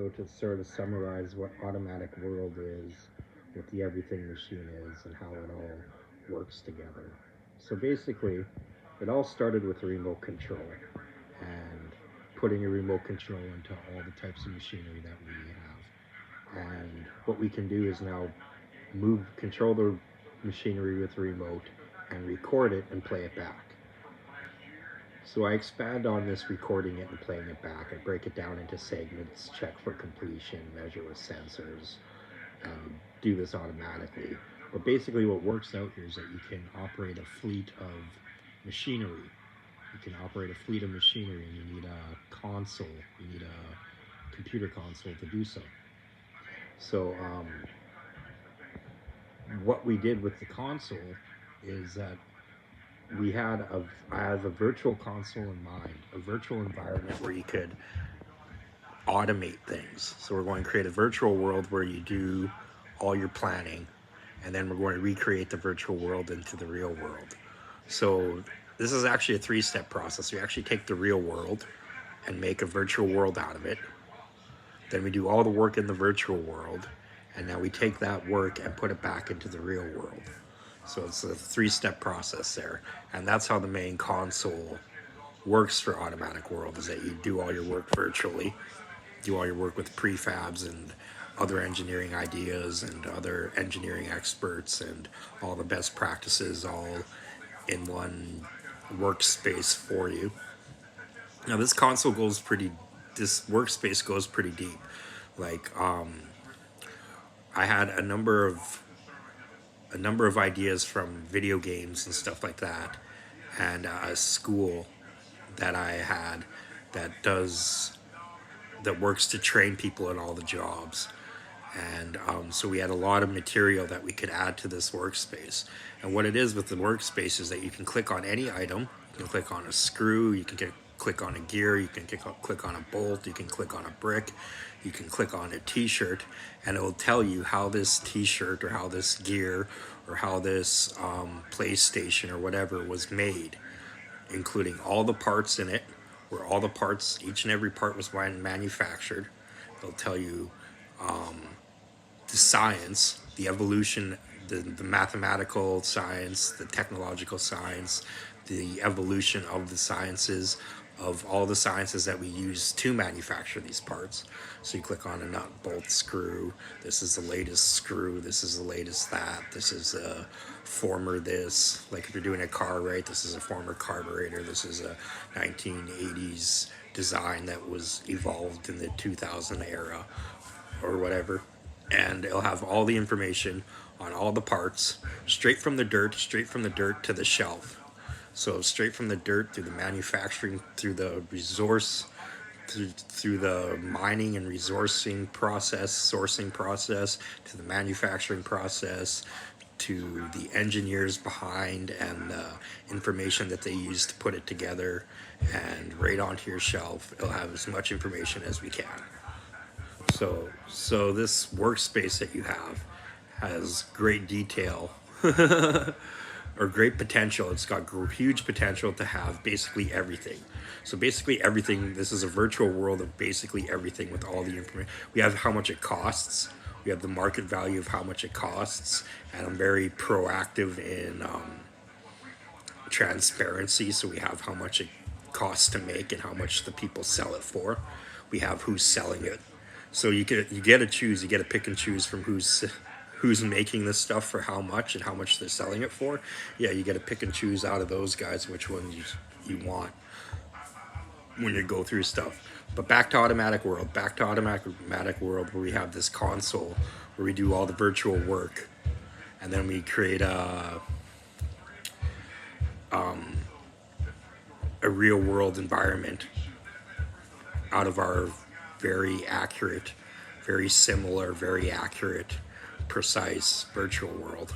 video to sort of summarize what Automatic World is, what the Everything Machine is, and how it all works together. So basically, it all started with a remote control and putting a remote control into all the types of machinery that we have. And what we can do is now control the machinery with the remote and record it and play it back. So I expand on this recording it and playing it back. I break it down into segments, check for completion, measure with sensors, and do this automatically. But basically what works out here is that you can operate a fleet of machinery. You can operate a fleet of machinery and you need a console, you need a computer console to do so. So what we did with the console is that I have a virtual console in mind, a virtual environment where you could automate things. So we're going to create a virtual world where you do all your planning, and then we're going to recreate the virtual world into the real world. So this is actually a three-step process. We actually take the real world and make a virtual world out of it. Then we do all the work in the virtual world, and now we take that work and put it back into the real world. So it's a three-step process there. And that's how the main console works for Automatic World, is that you do all your work virtually, do all your work with prefabs and other engineering ideas and other engineering experts and all the best practices all in one workspace for you. Now this workspace goes pretty deep. Like I had a number of ideas from video games and stuff like that, and a school that I had that works to train people in all the jobs. And so we had a lot of material that we could add to this workspace. And what it is with the workspace is that you can click on any item, you can click on a screw, you can click on a gear, you can click on a bolt, you can click on a brick, you can click on a t-shirt, and it will tell you how this t-shirt or how this gear or how this PlayStation or whatever was made, including all the parts in it, where all the parts, each and every part was manufactured. It'll tell you the science, the evolution, the mathematical science, the technological science, the evolution of the sciences, of all the sciences that we use to manufacture these parts. So you click on a nut, bolt, screw. This is the latest screw. This is the latest that. This is a former this. Like if you're doing a car, right? This is a former carburetor. This is a 1980s design that was evolved in the 2000 era or whatever. And it'll have all the information on all the parts, straight from the dirt to the shelf. So straight from the dirt through the manufacturing, through the resource, through the mining and resourcing process, sourcing process, to the manufacturing process, to the engineers behind and the information that they use to put it together, and right onto your shelf. It'll have as much information as we can. So this workspace that you have has great detail or great potential. It's got huge potential to have basically everything. So basically everything, this is a virtual world of basically everything with all the information. We have how much it costs. We have the market value of how much it costs. And I'm very proactive in transparency. So we have how much it costs to make and how much the people sell it for. We have who's selling it. So you get to choose, you get to pick and choose from who's making this stuff for how much and how much they're selling it for. Yeah, you get to pick and choose out of those guys which ones you want when you go through stuff. But back to Automatic World where we have this console where we do all the virtual work, and then we create a real world environment out of our very accurate, very similar, very accurate, precise virtual world.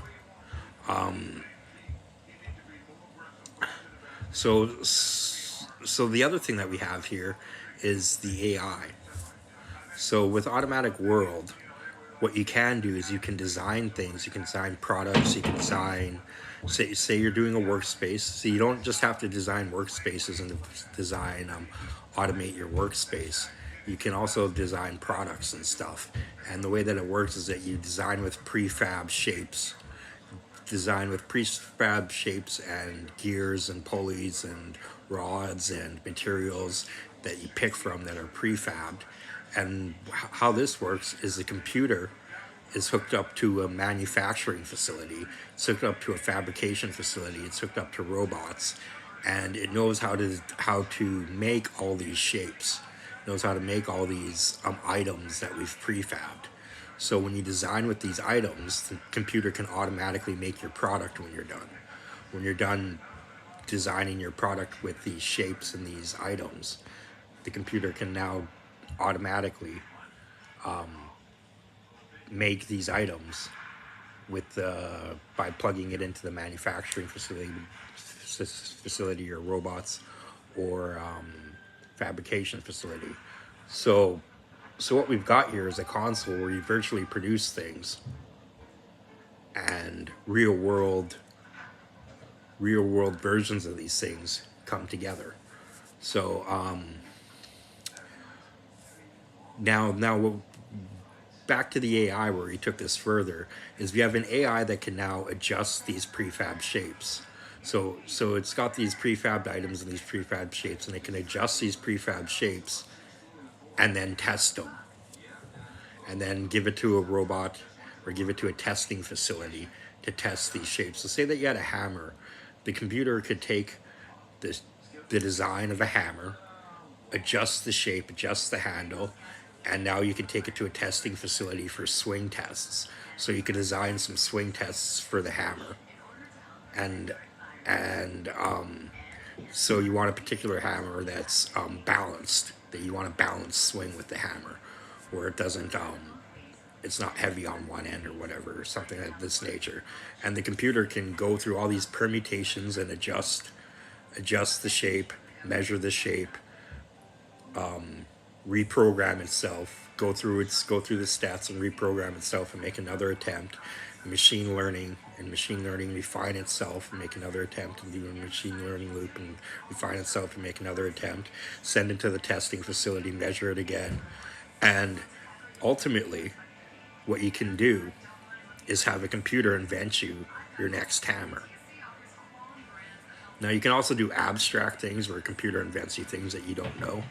So the other thing that we have here is the AI. So with Automatic World, what you can do is you can design things, you can design products, you can design, say you're doing a workspace. So you don't just have to design workspaces and design, automate your workspace. you can also design products and stuff. And the way that it works is that you design with prefab shapes, and gears and pulleys and rods and materials that you pick from that are prefabbed. And how this works is the computer is hooked up to a manufacturing facility, it's hooked up to a fabrication facility, it's hooked up to robots, and it knows how to make all these shapes, knows how to make all these items that we've prefabbed. So when you design with these items, the computer can automatically make your product when you're done. When you're done designing your product with these shapes and these items, the computer can now automatically make these items with by plugging it into the manufacturing facility or robots or fabrication facility. So what we've got here is a console where you virtually produce things and real world versions of these things come together. So now back to the AI where he took this further, is we have an AI that can now adjust these prefab shapes. So it's got these prefabbed items and these prefab shapes, and it can adjust these prefab shapes and then test them, and then give it to a robot or give it to a testing facility to test these shapes. So say that you had a hammer, the computer could take the design of a hammer, adjust the shape, adjust the handle, and now you can take it to a testing facility for swing tests. So you can design some swing tests for the hammer, and so you want a particular hammer that's balanced, that you want a balanced swing with the hammer, where it doesn't it's not heavy on one end or whatever, or something of this nature. And the computer can go through all these permutations and adjust the shape, measure the shape, reprogram itself, go through the stats and reprogram itself and make another attempt. Machine learning refine itself and make another attempt, and do a machine learning loop and refine itself and make another attempt, send it to the testing facility, measure it again. And ultimately what you can do is have a computer invent you your next hammer. Now you can also do abstract things where a computer invents you things that you don't know.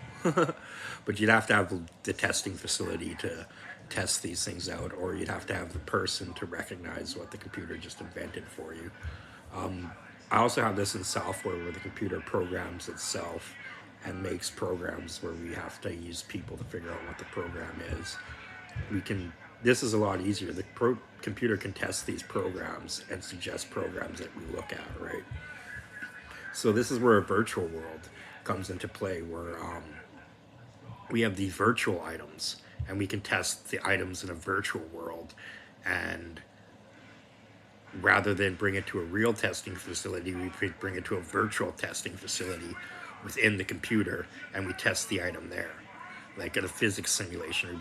But you'd have to have the testing facility to test these things out, or you'd have to have the person to recognize what the computer just invented for you. I also have this in software where the computer programs itself and makes programs where we have to use people to figure out what the program is. This is a lot easier. The computer can test these programs and suggest programs that we look at, right? So this is where a virtual world comes into play, where we have these virtual items, and we can test the items in a virtual world. And rather than bring it to a real testing facility, we bring it to a virtual testing facility within the computer, and we test the item there. Like at a physics simulation, we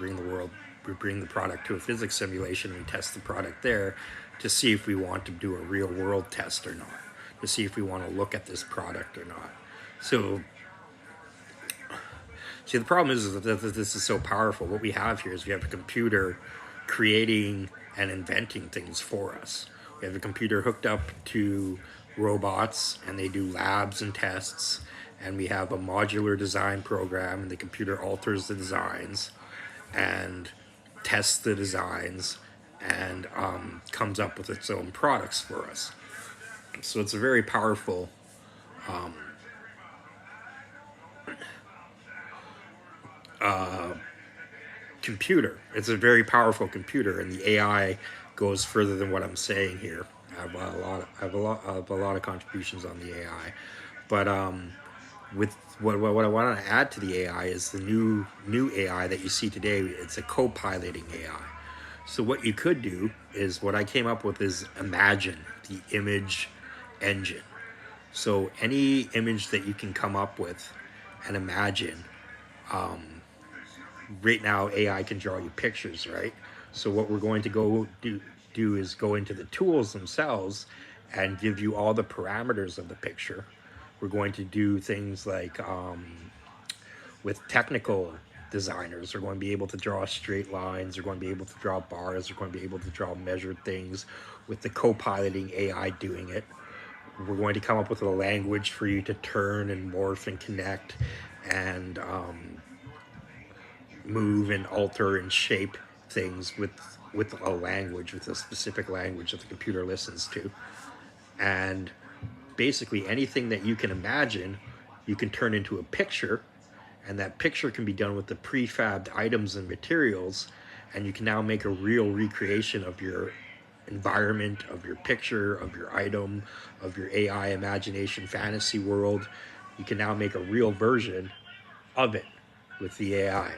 bring the product to a physics simulation, and we test the product there to see if we want to do a real world test or not, to see if we want to look at this product or not. So, see, the problem is that this is so powerful. What we have here is we have a computer creating and inventing things for us. We have a computer hooked up to robots, and they do labs and tests, and we have a modular design program, and the computer alters the designs and tests the designs and comes up with its own products for us. So it's a very powerful computer. It's a very powerful computer, and the AI goes further than what I'm saying here. I have a lot of contributions on the AI, but with what I want to add to the AI is the new AI that you see today. It's a co-piloting AI. So what you could do is, what I came up with is Imagen, the image engine. So any image that you can come up with and imagine, right now AI can draw you pictures, right? So what we're going to go do is go into the tools themselves and give you all the parameters of the picture. We're going to do things like with technical designers. They're going to be able to draw straight lines. They're going to be able to draw bars. They're going to be able to draw measured things with the co-piloting AI doing it. We're going to come up with a language for you to turn and morph and connect and move and alter and shape things with a language, with a specific language that the computer listens to. And basically anything that you can imagine, you can turn into a picture, and that picture can be done with the prefabbed items and materials, and you can now make a real recreation of your environment, of your picture, of your item, of your AI imagination fantasy world. You can now make a real version of it with the AI.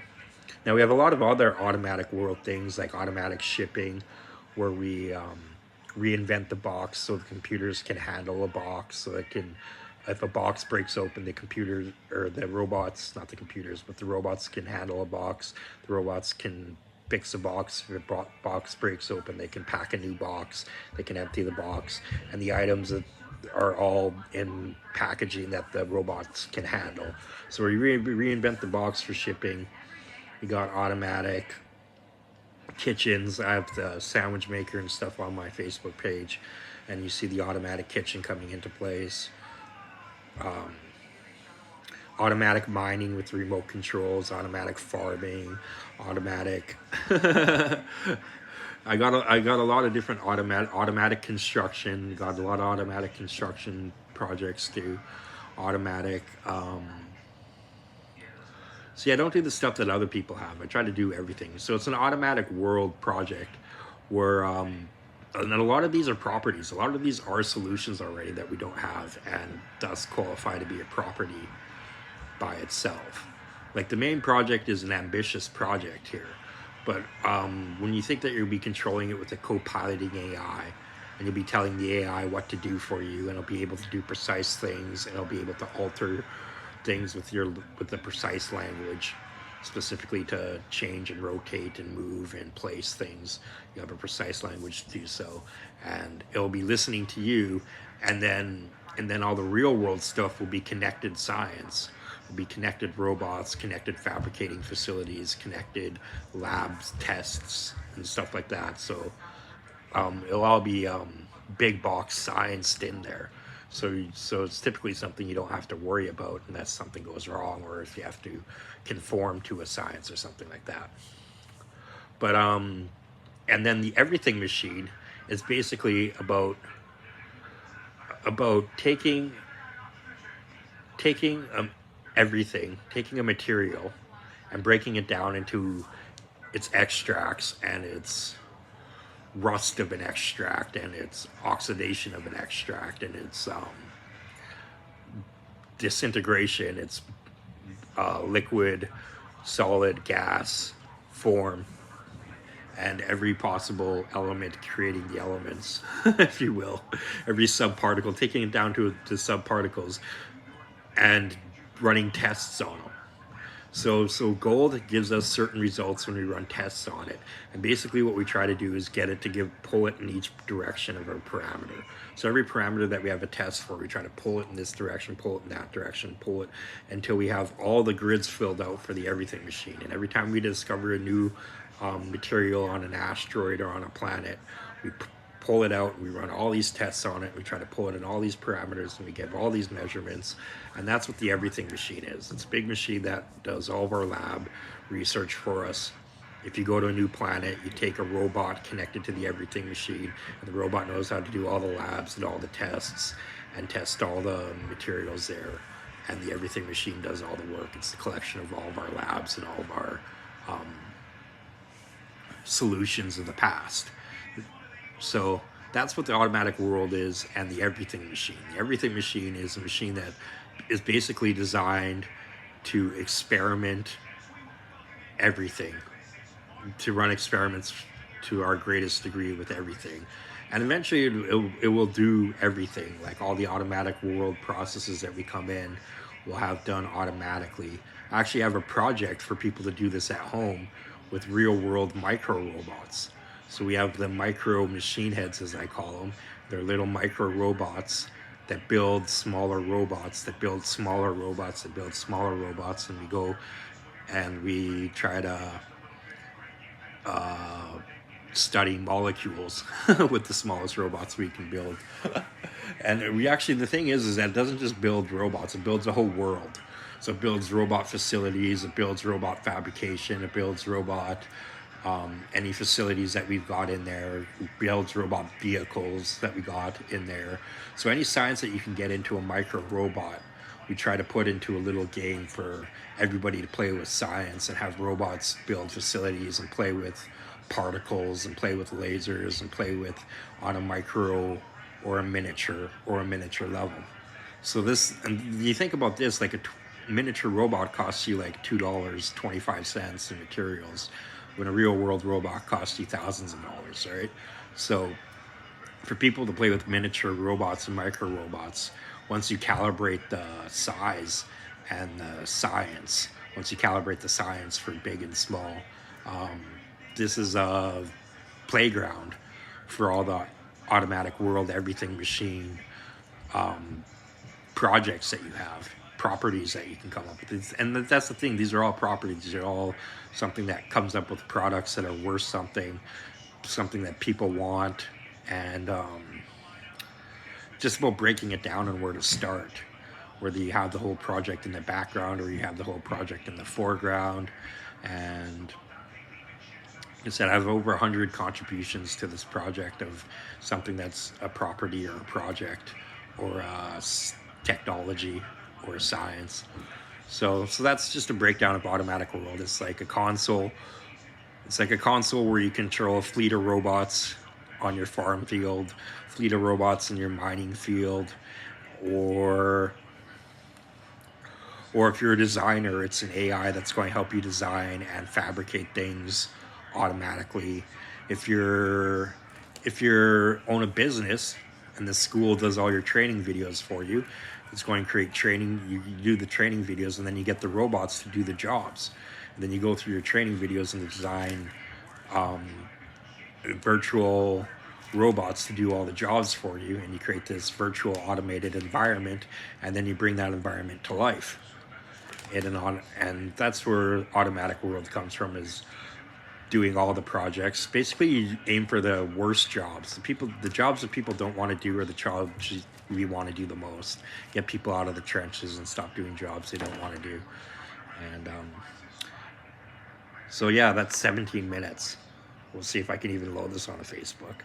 Now we have a lot of other automatic world things like automatic shipping, where we reinvent the box so the computers can handle a box, so it can, if a box breaks open, the computers, or the robots, not the computers, but the robots can handle a box. The robots can fix a box. If a box breaks open, they can pack a new box, they can empty the box, and the items that are all in packaging that the robots can handle. So we reinvent the box for shipping. We got automatic kitchens. I have the sandwich maker and stuff on my Facebook page, and you see the automatic kitchen coming into place. Automatic mining with remote controls, automatic farming, automatic I got a lot of different automatic construction. Got a lot of automatic construction projects too. Automatic see, I don't do the stuff that other people have. I try to do everything. So it's an automatic world project where and a lot of these are properties. A lot of these are solutions already that we don't have, and thus qualify to be a property by itself. Like the main project is an ambitious project here, but when you think that you'll be controlling it with a co-piloting AI, and you'll be telling the AI what to do for you, and it'll be able to do precise things, and it'll be able to alter things with the precise language, specifically to change and rotate and move and place things. You have a precise language to do so, and it'll be listening to you, and then all the real world stuff will be connected science. Will be connected robots, connected fabricating facilities, connected labs, tests, and stuff like that. So it'll all be big box scienced in there. So it's typically something you don't have to worry about unless something goes wrong, or if you have to conform to a science or something like that. But and then the everything machine is basically about taking everything, taking a material and breaking it down into its extracts and its rust of an extract and its oxidation of an extract and its disintegration, its liquid, solid, gas form, and every possible element creating the elements, if you will, every subparticle, taking it down to subparticles and running tests on them. So gold gives us certain results when we run tests on it. And basically what we try to do is get it to pull it in each direction of our parameter. So every parameter that we have a test for, we try to pull it in this direction, pull it in that direction, pull it until we have all the grids filled out for the everything machine. And every time we discover a new material on an asteroid or on a planet, we pull it out, we run all these tests on it, we try to pull it in all these parameters, and we get all these measurements. And that's what the everything machine is. It's a big machine that does all of our lab research for us. If you go to a new planet, you take a robot connected to the everything machine, and the robot knows how to do all the labs and all the tests and test all the materials there. And the everything machine does all the work. It's the collection of all of our labs and all of our solutions of the past. So that's what the automatic world is, and the everything machine. The everything machine is a machine that is basically designed to experiment everything, to run experiments to our greatest degree with everything. And eventually it will do everything, like all the automatic world processes that we come in will have done automatically. I actually have a project for people to do this at home with real world micro robots. So we have the micro machine heads, as I call them. They're little micro robots that build smaller robots, that build smaller robots, that build smaller robots, and we go and we try to study molecules with the smallest robots we can build. And we actually, the thing is that it doesn't just build robots, it builds a whole world. So it builds robot facilities, it builds robot fabrication, it builds robot, any facilities that we've got in there, it builds robot vehicles that we got in there. So any science that you can get into a micro robot, we try to put into a little game for everybody to play with science and have robots build facilities and play with particles and play with lasers and play with on a micro or a miniature level. So this, and you think about this, like a miniature robot costs you like $2.25 in materials, when a real world robot costs you thousands of dollars, right? So for people to play with miniature robots and micro robots, once you calibrate the size and the science, once you calibrate the science for big and small, this is a playground for all the automatic world, everything machine projects that you have, properties that you can come up with. And that's the thing, these are all properties, these are all something that comes up with products that are worth something, something that people want, and just about breaking it down and where to start. Whether you have the whole project in the background or you have the whole project in the foreground. And like I said, I have over 100 contributions to this project of something that's a property or a project or a technology or a science. So that's just a breakdown of Automatic World. It's like a console. It's like a console where you control a fleet of robots on your farm field, fleet of robots in your mining field, or if you're a designer, it's an AI that's going to help you design and fabricate things automatically. If you're own a business and the school does all your training videos for you, it's going to create training. You do the training videos, and then you get the robots to do the jobs. And then you go through your training videos and design virtual robots to do all the jobs for you, and you create this virtual automated environment, and then you bring that environment to life. And that's where Automatic World comes from, is doing all the projects. Basically, you aim for the worst jobs, the jobs that people don't want to do, are the jobs we want to do the most. Get people out of the trenches and stop doing jobs they don't want to do. And so yeah, that's 17 minutes. We'll see if I can even load this on a Facebook.